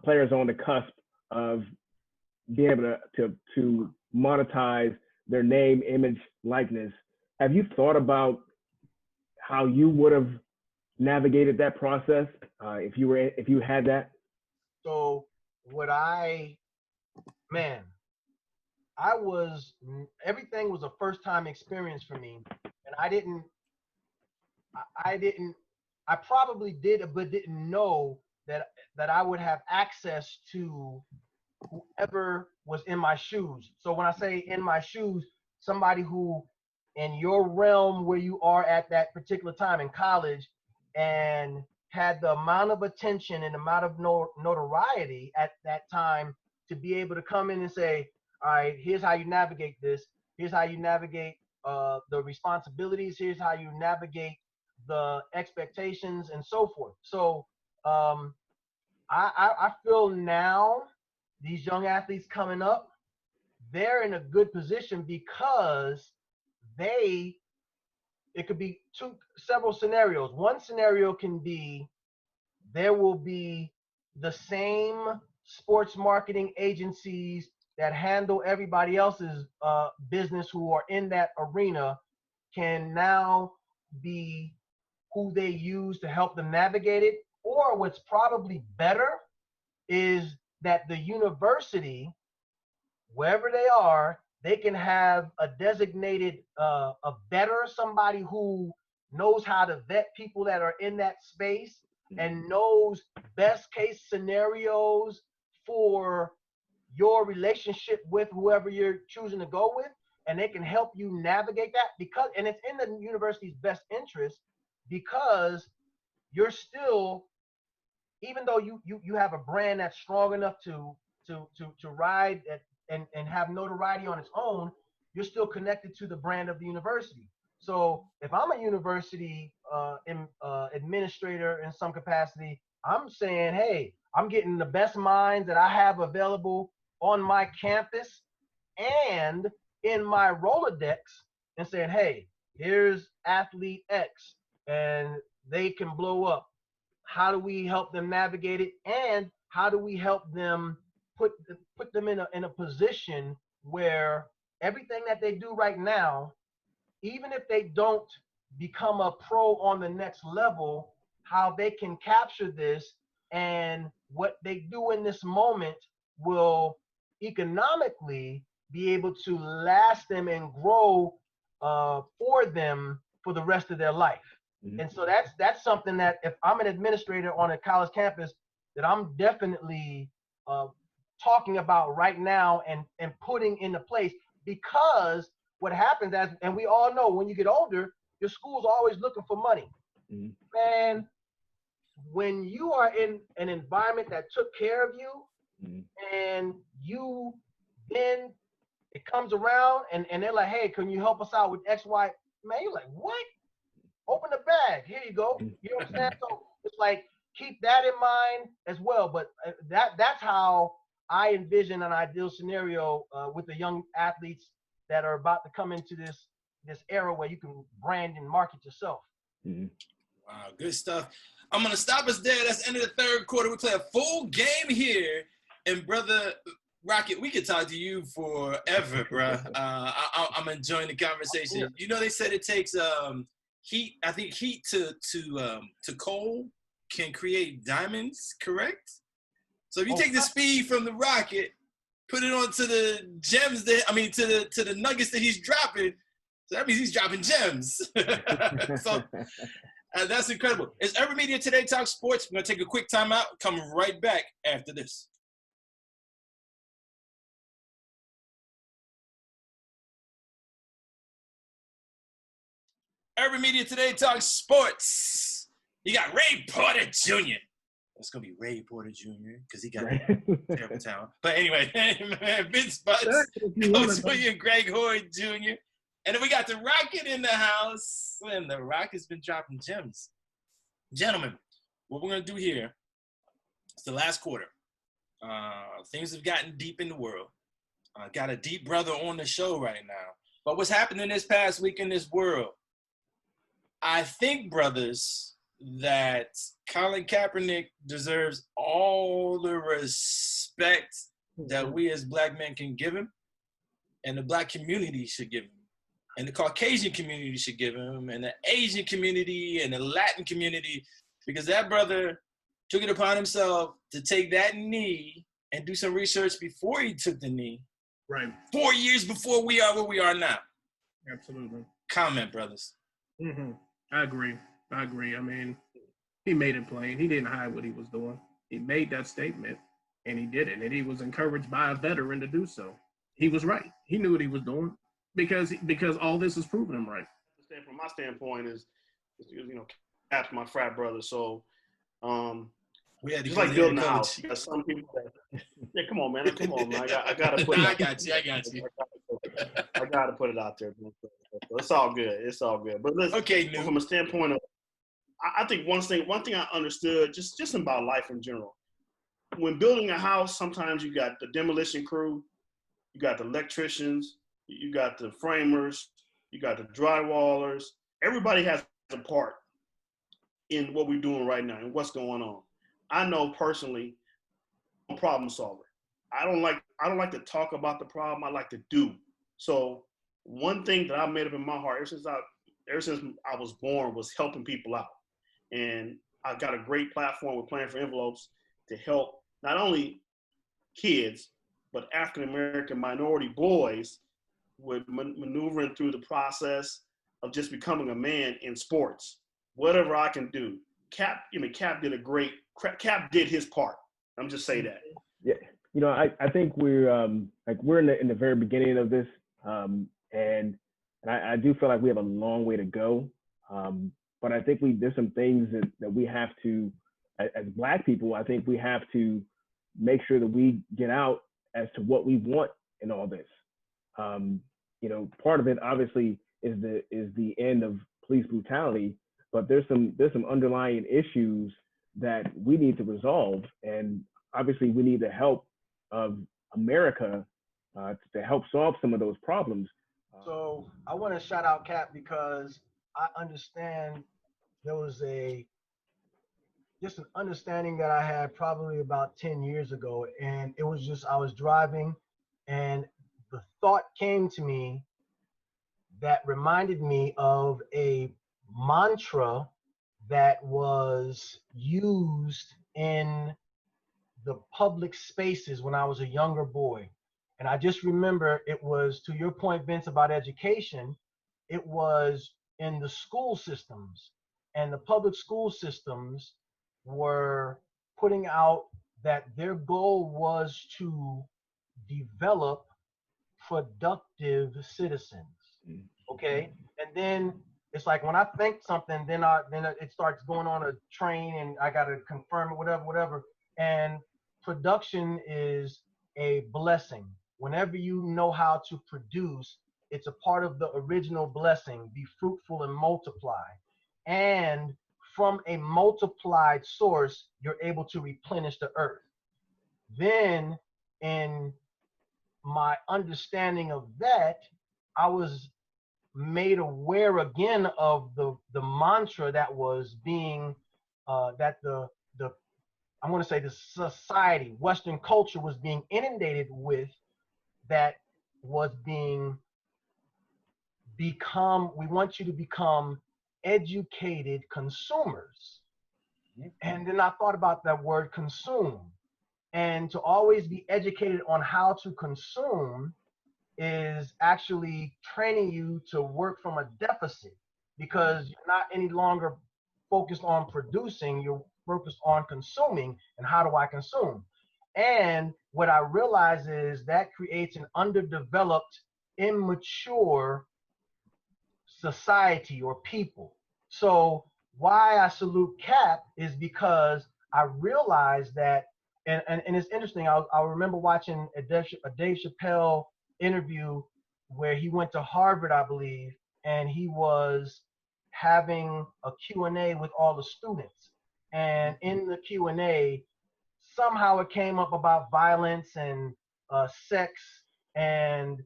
players are on the cusp of being able to monetize their name, image, likeness, have you thought about how you would have navigated that process if you had that? So everything was a first time experience for me, and I probably did, but didn't know that I would have access to whoever was in my shoes. So when I say in my shoes, somebody who in your realm where you are at that particular time in college and had the amount of attention and amount of notoriety at that time to be able to come in and say, all right, here's how you navigate this. Here's how you navigate the responsibilities. Here's how you navigate the expectations and so forth. So I feel now these young athletes coming up, they're in a good position because it could be several scenarios. One scenario can be there will be the same sports marketing agencies that handle everybody else's business who are in that arena can now be who they use to help them navigate it. Or what's probably better is that the university, wherever they are, they can have a designated a vetter, somebody who knows how to vet people that are in that space and knows best case scenarios for your relationship with whoever you're choosing to go with, and they can help you navigate that and it's in the university's best interest because you're still, even though you have a brand that's strong enough to ride and have notoriety on its own, you're still connected to the brand of the university. So if I'm a university administrator in some capacity, I'm saying, hey, I'm getting the best minds that I have available on my campus and in my Rolodex and saying, hey, here's athlete X and they can blow up. How do we help them navigate it? And how do we help them put them in a position where everything that they do right now, even if they don't become a pro on the next level, how they can capture this and what they do in this moment will economically be able to last them and grow for them for the rest of their life. And so that's something that if I'm an administrator on a college campus, that I'm definitely talking about right now and putting into place, because what happens and we all know, when you get older, your school's always looking for money. Mhm. Man, when you are in an environment that took care of you, Mhm. and you then it comes around and they're like, hey, can you help us out with X, Y? Man, you're like, what? Open the bag. Here you go. You know what I'm saying? So it's like, keep that in mind as well. But that's how I envision an ideal scenario with the young athletes that are about to come into this era where you can brand and market yourself. Mhm. Wow, good stuff. I'm going to stop us there. That's the end of the third quarter. We play a full game here. And, brother Rocket, we could talk to you forever, bro. I'm enjoying the conversation. You know, they said it takes heat. I think heat to coal can create diamonds, correct? So if you take the speed from the Rocket, put it onto the gems to the nuggets that he's dropping, so that means he's dropping gems. So that's incredible. It's Urban Media Today Talk Sports. We're going to take a quick timeout. Come right back after this. Urban Media Today Talk Sports. You got Ray Porter Jr. It's going to be Ray Porter Jr. because he got terrible talent. But anyway, Vince Butts, Coach William Greg Hoyd Jr. And then we got the Rocket in the house. And the Rocket's been dropping gems. Gentlemen, what we're going to do here, it's the last quarter. Things have gotten deep in the world. Got a deep brother on the show right now. But what's happening this past week in this world? I think, brothers, that Colin Kaepernick deserves all the respect that we as black men can give him, and the black community should give him, and the Caucasian community should give him, and the Asian community and the Latin community, because that brother took it upon himself to take that knee and do some research before he took the knee. Right. 4 years before we are where we are now. Absolutely. Comment, brothers. Mm-hmm. I agree. I mean, he made it plain. He didn't hide what he was doing. He made that statement, and he did it. And he was encouraged by a veteran to do so. He was right. He knew what he was doing because all this has proven him right. From my standpoint is Cap's my frat brother. So, we had to just like building a house. You got some people that, yeah, come on, man. I gotta put it. I got you. I gotta put it out there. It's all good. But listen, okay, from a standpoint of, I think one thing I understood just about life in general. When building a house, sometimes you got the demolition crew, you got the electricians, you got the framers, you got the drywallers. Everybody has a part in what we're doing right now and what's going on. I know personally, I'm a problem solver. I don't like to talk about the problem. I like to do. So one thing that I made up in my heart ever since I was born was helping people out. And I've got a great platform with Playing for Envelopes to help not only kids, but African-American minority boys with maneuvering through the process of just becoming a man in sports. Whatever I can do. Cap did his part. I'm just saying that. Yeah, I think we're in the very beginning of this, and I do feel like we have a long way to go. But I think there's some things that we have to, as Black people, I think we have to make sure that we get out as to what we want in all this. Part of it obviously is the end of police brutality, but there's some underlying issues that we need to resolve, and obviously we need the help of America to help solve some of those problems. So I want to shout out Cap because I understand there was just an understanding that I had probably about 10 years ago, and it was just I was driving and the thought came to me that reminded me of a mantra that was used in the public spaces when I was a younger boy. And I just remember it was, to your point, Vince, about education, it was in the school systems. And the public school systems were putting out that their goal was to develop productive citizens. Okay, and then it's like when I think something, then it starts going on a train, and I gotta confirm it, whatever. And production is a blessing. Whenever you know how to produce, it's a part of the original blessing. Be fruitful and multiply. And from a multiplied source, you're able to replenish the earth. Then, in my understanding of that, I was made aware again of the mantra that was being that the I'm going to say the society, Western culture was being inundated with, that was being we want you to become educated consumers. And then I thought about that word consume, and to always be educated on how to consume is actually training you to work from a deficit, because you're not any longer focused on producing, you're focused on consuming. And how do I consume? And what I realize is that creates an underdeveloped, immature society or people. So why I salute Cap is because I realized that, and it's interesting, I remember watching a Dave Chappelle interview where he went to Harvard, I believe, and he was having a Q&A with all the students. And in the Q&A, somehow it came up about violence and sex and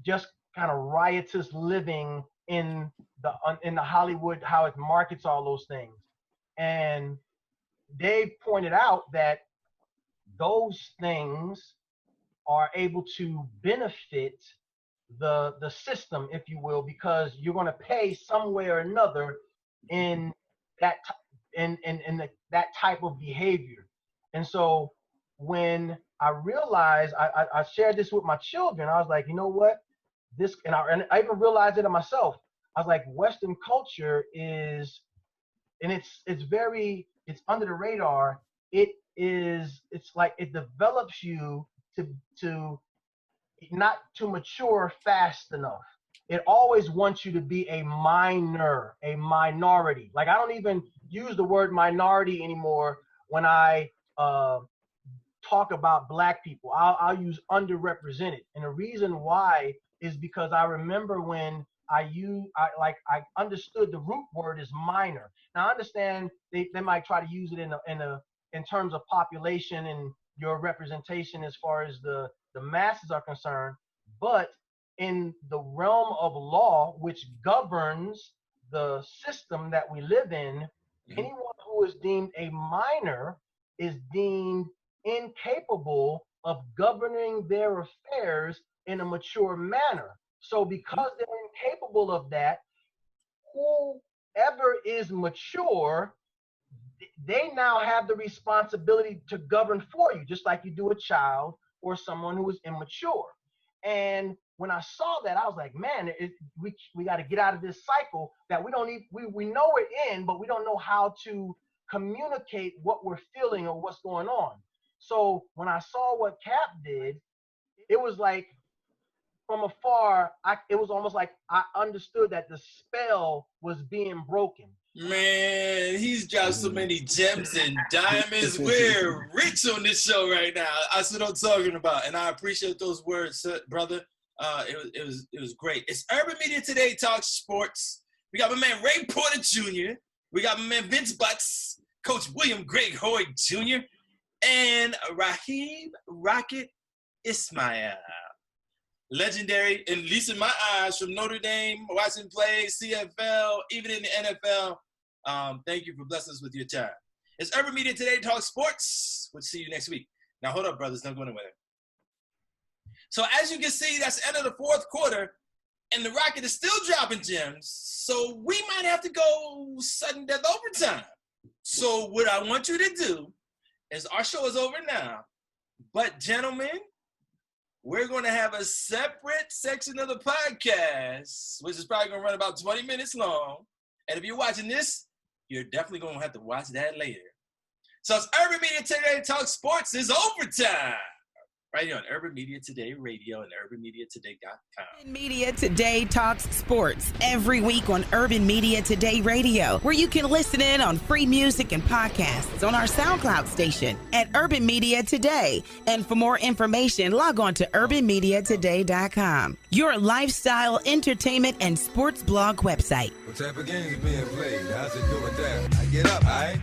just kind of riotous living in the Hollywood, how it markets all those things. And Dave pointed out that those things are able to benefit the system, if you will, because you're going to pay some way or another in that that type of behavior. And so when I realized, I shared this with my children, I was like, you know what, this, and I even realized it in myself. I was like, Western culture is, and it's under the radar. It's like it develops you to not to mature fast enough. It always wants you to be a minority. Like, I don't even use the word minority anymore when I talk about Black people. I'll use underrepresented. And the reason why is because I remember when I understood the root word is minor. Now I understand they might try to use it in terms of population and your representation as far as the masses are concerned, but in the realm of law, which governs the system that we live in, anyone who is deemed a minor is deemed incapable of governing their affairs in a mature manner. So because they're incapable of that, whoever is mature, they now have the responsibility to govern for you, just like you do a child or someone who is immature. And when I saw that, I was like, man, we got to get out of this cycle that we don't need. We know we're in, but we don't know how to communicate what we're feeling or what's going on. So when I saw what Cap did, it was like, from afar, it was almost like I understood that the spell was being broken. Man, he's dropped so many gems and diamonds. We're rich on this show right now. That's what I'm talking about, and I appreciate those words, brother. It was great. It's Urban Media Today Talks Sports. We got my man Ray Porter Jr. We got my man Vince Butts, Coach William Greg Hoyd Jr., and Raghib Rocket Ismail. Legendary, at least in my eyes, from Notre Dame, watching plays, CFL, even in the NFL. Thank you for blessing us with your time. It's Urban Media Today Talk Sports. We'll see you next week. Now, hold up, brothers. Don't go anywhere. So, as you can see, that's the end of the fourth quarter, and the Rocket is still dropping gems. So, we might have to go sudden death overtime. So, what I want you to do is, our show is over now. But, gentlemen, we're going to have a separate section of the podcast, which is probably going to run about 20 minutes long. And if you're watching this, you're definitely going to have to watch that later. So it's Urban Media Today Talk Sports is overtime. Right here on Urban Media Today Radio and urbanmediatoday.com. Urban Media Today talks sports every week on Urban Media Today Radio, where you can listen in on free music and podcasts on our SoundCloud station at Urban Media Today. And for more information, log on to urbanmediatoday.com, your lifestyle, entertainment, and sports blog website. What type of games being played? How's it going down? I get up, all right?